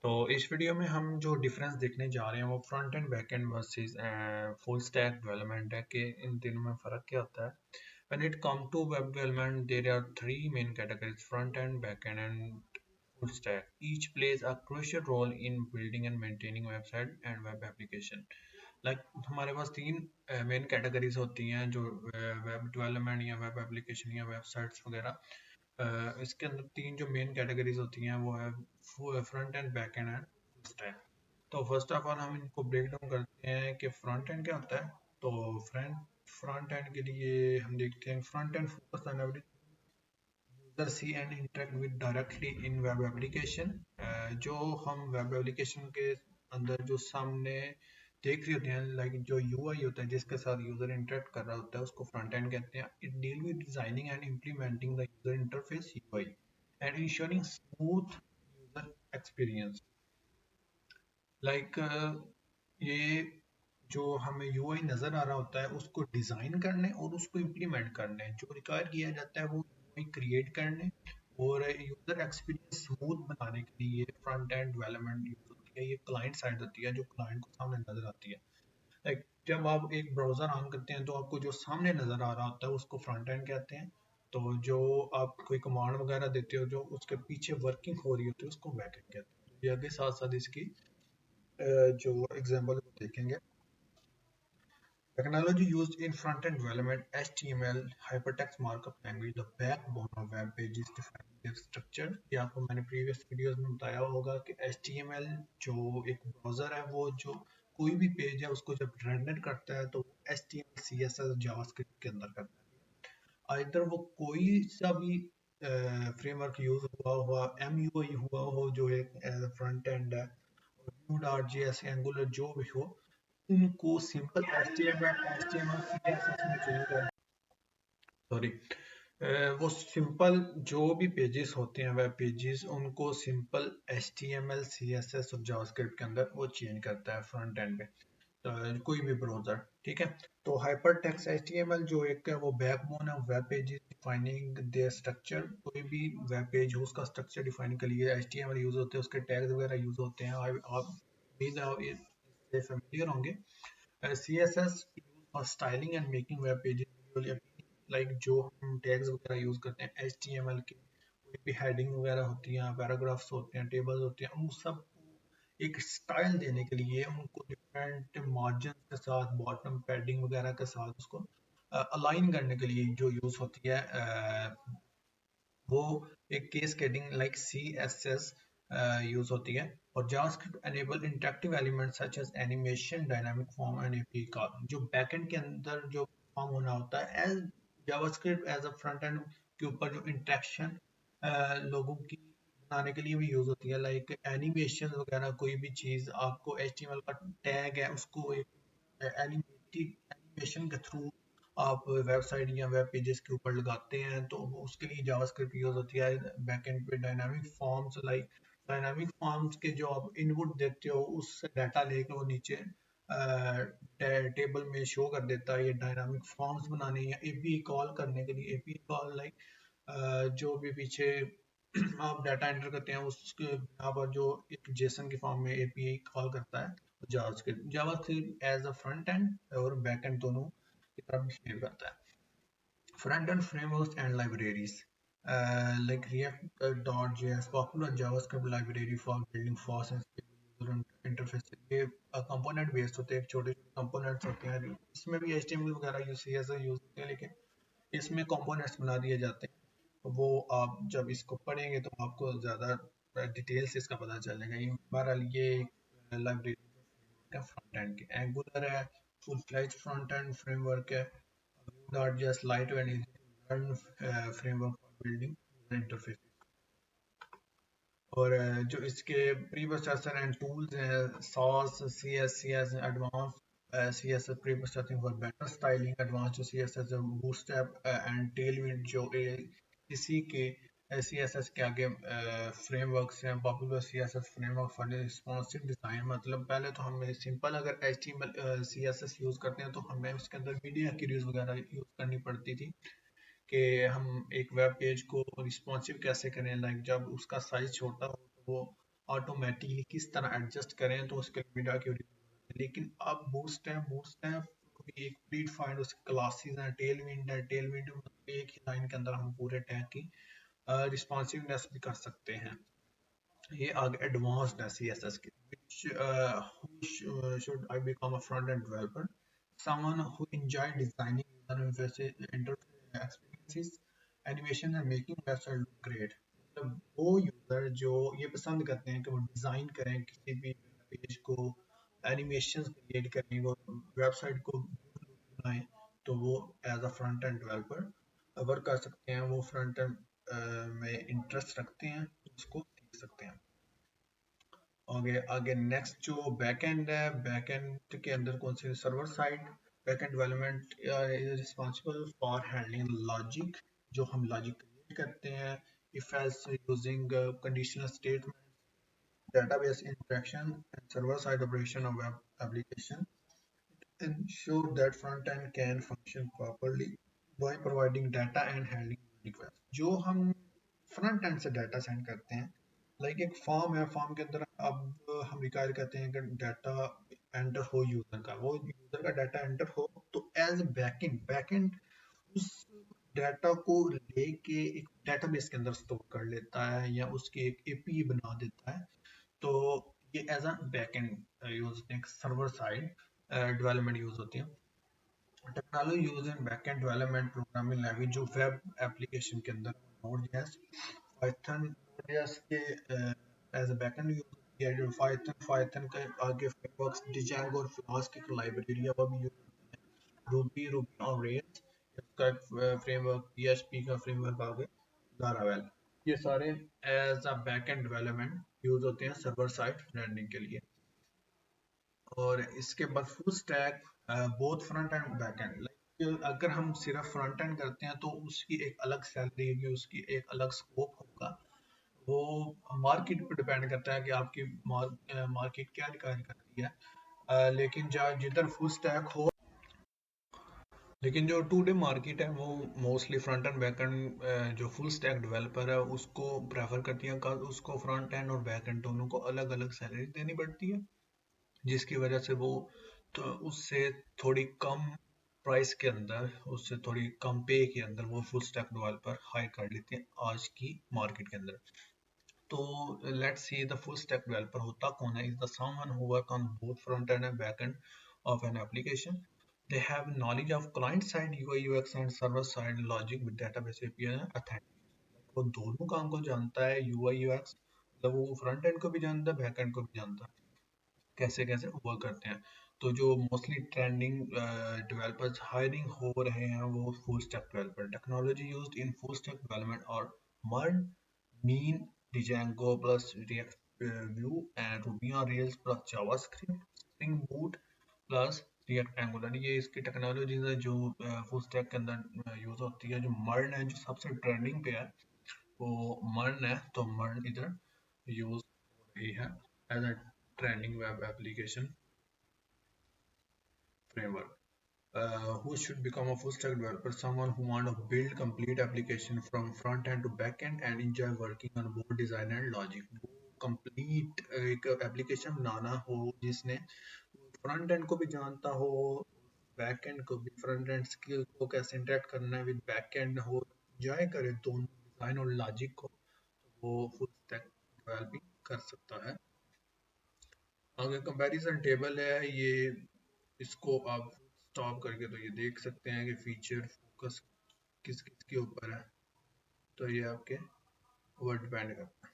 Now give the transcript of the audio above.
तो इस वीडियो में हम जो डिफरेंस देखने जा रहे हैं वो front end back and versus full stack development है कि इन तीनों में फ़र्क क्या होता है। When it comes to web development, there are three main categories: front end, back end, and full stack. Each plays a crucial role in building and maintaining website and web application. हमारे पास तीन main categories होती हैं जो web development या web application या websites वगैरह। इसके अंदर तीन जो मेन कैटेगरीज होती हैं वो है front and, back and and full stack. तो फर्स्ट ऑफ ऑल हम इनको ब्रेक डाउन करते हैं कि फ्रंट एंड क्या होता है। तो फ्रंट फ्रंट एंड के लिए हम देखते हैं front end focus on user see and interact with directly in web application. जो हम वेब एप्लीकेशन के अंदर जो सामने देख रहे होते हैं, लाइक जो यूआई होता है जिसके साथ यूजर इंटरेक्ट कर रहा होता है उसको फ्रंट एंड कहते हैं। It deal with designing and implementing the user interface UI and ensuring smooth user experience. Like ये जो हमें यूआई नजर आ रहा होता है उसको डिजाइन करने और उसको इम्प्लीमेंट करने जो रिक्वायर किया जाता है वो यूआई क्रिएट करने और यूजर एक्सपीरियंस स्मूथ बनाने के लिए फ्रंट एंड डेवलपमेंट यूज होती है। ये क्लाइंट साइड होती है जो क्लाइंट को सामने नजर आती है। लाइक जब आप एक ब्राउजर ऑन करते हैं तो आपको जो सामने नजर आ रहा होता है उसको फ्रंट एंड कहते हैं। तो जो आप कोई कमांड वगैरह देते हो जो उसके पीछे वर्किंग हो रही होती है उसको बैक एंड कहते हैं। ये आगे साथ साथ इसकी जो एग्जांपल देखेंगे। Technology used in front-end development: HTML, hypertext markup language, the backbone of web pages defining their structure। ये आपको मैंने previous videos में बताया होगा कि HTML जो एक ब्राउजर है वो जो कोई भी पेज है उसको जब रेंडर करता है तो HTML, CSS, JavaScript के अंदर करता है। इधर वो कोई सा भी फ्रेमवर्क यूज हुआ MUI हुआ हो जो एक फ्रंट एंड है, Vue.js, Angular जो भी हो, उनको सिंपल HTML CSS में चेंज कर सॉरी वो सिंपल जो भी पेजेस होते हैं वेब पेजेस उनको सिंपल HTML CSS और जावास्क्रिप्ट के अंदर वो चेंज करता है फ्रंट एंड पे। कोई भी ब्राउजर, ठीक है। तो हाइपर टेक्स्ट HTML जो एक है वो बैकबोन है web pages defining there structure. कोई भी वेब पेज हो उसका स्ट्रक्चर डिफाइन के लिए HTML यूज होते हैं, उसके टैग्स वगैरह यूज होते हैं। आप प्लीज आप इससे familiar होंगे। CSS for styling and making web pages, like जो हम टैग्स वगैरह यूज करते हैं HTML के, कोई भी हेडिंग वगैरह होती हैं, पैराग्राफ्स होते हैं, टेबल्स होते हैं, उन सब एक स्टाइल देने के लिए उनको डिफरेंट मार्जिन के साथ बॉटम पैडिंग वगैरह के साथ उसको अलाइन करने के लिए जो यूज होती है वो एक cascading like CSS use होती है। और JavaScript enable interactive elements such as animation, dynamic form and API call. जो बैकएंड के अंदर जो फॉर्म होना होता है as JavaScript as a front end के ऊपर जो इंटरेक्शन लोगों की बनाने के लिए भी यूज होती है, लाइक एनिमेशन वगैरह। कोई भी चीज आपको HTML का टैग है उसको एक एनिमेशन के थ्रू आप वेबसाइट या वेब पेजेस के ऊपर लगाते हैं तो उसके लिए जावास्क्रिप्ट यूज होती है। बैकएंड पे dynamic forms, like dynamic forms के जो आप इनपुट देते हो उससे डाटा लेकर वो नीचे टेबल में शो कर देता है। ये डायनामिक फॉर्म्स बनाने या एपीआई कॉल करने के लिए, एपीआई कॉल लाइक जो भी पीछे आप डाटा एंटर करते हैं उसके यहाँ पर जो एक जेसन की फॉर्म में एपीआई कॉल करता है JavaScript. JavaScript as a front end और बैक एंड दोनों की तरफ बिहेव करता है। Front end frameworks and libraries like React.js, popular JavaScript library for building fast and stable user interface। ये कंपोनेंट बेस्ड होते हैं, छोटे छोटे कंपोनेंट्स होते हैं। इसमें भी HTML वगैरह CSS यूज होते हैं लेकिन इसमें कंपोनेंट्स बना दिए जाते हैं। वो आप जब इसको पढ़ेंगे तो आपको ज़्यादा डिटेल्स इसका पता चलेगा। ये बहरहाल ये लाइब्रेरी का फ्रंट एंड की एंगुलर है, full fledged front end framework है। Vue.js light and easy to learn framework for building user interface। और जो इसके प्री प्रोसेसर एंड टूल्स हैं sauce, CSS advance, CSS pre processing for better styling, advance CSS bootstrap and Tailwind जो इसी के CSS के आगे फ्रेमवर्क्स हैं। Popular CSS framework for responsive design, मतलब पहले तो हमें सिंपल अगर HTML CSS यूज करते हैं तो हमें उसके अंदर मीडिया क्यूरीज वगैरह यूज करनी पड़ती थी कि हम एक वेब पेज को रिस्पॉन्सिव कैसे करें। लाइक जब उसका साइज छोटा हो तो वो ऑटोमेटिकली किस तरह एडजस्ट करें, तो उसके लिए मीडिया की लेकिन अब बूटस्ट्रैप भी एक प्री डिफाइंड उसकी क्लासेस हैं, टेल विंड मतलब एक ही लाइन के अंदर हम पूरे टैग की रिस्पॉन्सिवनेस भी कर सकते हैं। ये आगे एडवांस्ड है CSS के, which who should I become a front end developer, someone who enjoy designing user interface experiences, animation and making website look great। मतलब वो यूजर जो ये पसंद करते हैं कि वो डिजाइन करें किसी भी पेज को, एनिमेशन क्रिएट करें, वो वेबसाइट को बनाएं, तो वो as a front end developer work कर सकते हैं। वो फ्रंट एंड में इंटरेस्ट रखते हैं तो उसको सीख सकते हैं। आगे आगे नेक्स्ट जो बैकएंड है, बैकएंड के अंदर कौन से server side backend development responsible for handling logic, जो हम लॉजिक क्रिएट करते हैं, if else using conditional statement, database interaction and server side operation of web application, ensure that front end can function properly by providing data and handling requests। जो हम front end से data send करते हैं, like एक form है, form के अंदर अब हम रिक्वायर करते हैं कि डाटा एंटर हो यूजर का, वो यूजर का डाटा एंटर हो, तो एज बैकएंड उस डाटा को लेके एक डेटाबेस के अंदर स्टोर कर लेता है या उसकी एक एपी बना देता है। तो ये एज अ बैकएंड यूज होते हैं, सर्वर साइड डेवलपमेंट यूज होती है। Technology use in backend development programming language जो वेब एप्लीकेशन के अंदर नोड.js, पाइथन नोड.js के एज अ बैकएंड यूज होती है। जो पाइथन के आगे फ्रेमवर्क्स डिजांगो और फ्लास्क की लाइब्रेरी है वो भी यूज होती है। रूबी ऑन रेल्स इसका फ्रेमवर्क, PHP का फ्रेमवर्क आगे, लारावेल, ये सारे as a backend development use होते हैं सर्वर साइड रेंडरिंग के लिए। और इसके बाद full stack both front end back and, like अगर हम सिर्फ फ्रंट एंड करते हैं तो उसकी एक अलग सैलरी होगी, उसकी एक अलग स्कोप होगा। वो मार्केट पर डिपेंड करता है कि आपकी मार्केट क्या रिक्वायर करती है। लेकिन जहाँ जिधर फुल स्टैक हो, लेकिन जो टुडे मार्केट है वो mostly front end back and, जो फुल स्टैक डेवलपर है उसको प्रेफर करती है, उसको फ्रंट एंड और बैक एंड दोनों को अलग अलग सैलरी देनी पड़ती है, जिसकी वजह से वो तो उससे थोड़ी कम प्राइस के अंदर, उससे थोड़ी कम पे के अंदर वो फुल स्टैक डेवलपर हायर कर लेते हैं आज की मार्केट के अंदर। तो let's see the full stack developer होता कौन है, is the someone who work on both front end back end of an application. They have knowledge of client side UI UX and server side logic with database API authentic. वो दोनों काम को जानता है, UI UX मतलब वो front end को भी जानता है, बैक एंड को भी जानता है, कैसे कैसे वर्क करते हैं। तो जो मोस्टली ट्रेंडिंग डेवलपर्स हायरिंग हो रहे हैं वो full stack developer. Technology used in full stack development और मर्न mean Django plus React Vue and Ruby on Rails plus JavaScript, Spring Boot plus React Angular, ये इसकी टेक्नोलॉजीज है जो फुल स्टैक के अंदर यूज होती है। जो मर्न है जो सबसे ट्रेंडिंग पे है वो मर्न है, तो मर्न इधर यूज हो रही है as a trending web application framework। Who should become a full stack developer? Someone who want to build complete application from front end to back end and enjoy working on both design and logic। वो complete एक application बनाना हो जिसने front end को भी जानता हो, back and को भी, फ्रंट एंड स्किल को कैसे इंटरेक्ट करना है विद बैक एंड हो, एंजॉय करे दोनों डिजाइन और लॉजिक को, तो वो फुल स्टैक डेवलपिंग कर सकता है। आगे कंपैरिजन टेबल है ये, इसको आप स्टॉप करके तो ये देख सकते हैं कि फीचर फोकस किस किस के ऊपर है, तो ये आपके ऊपर डिपेंड करता है।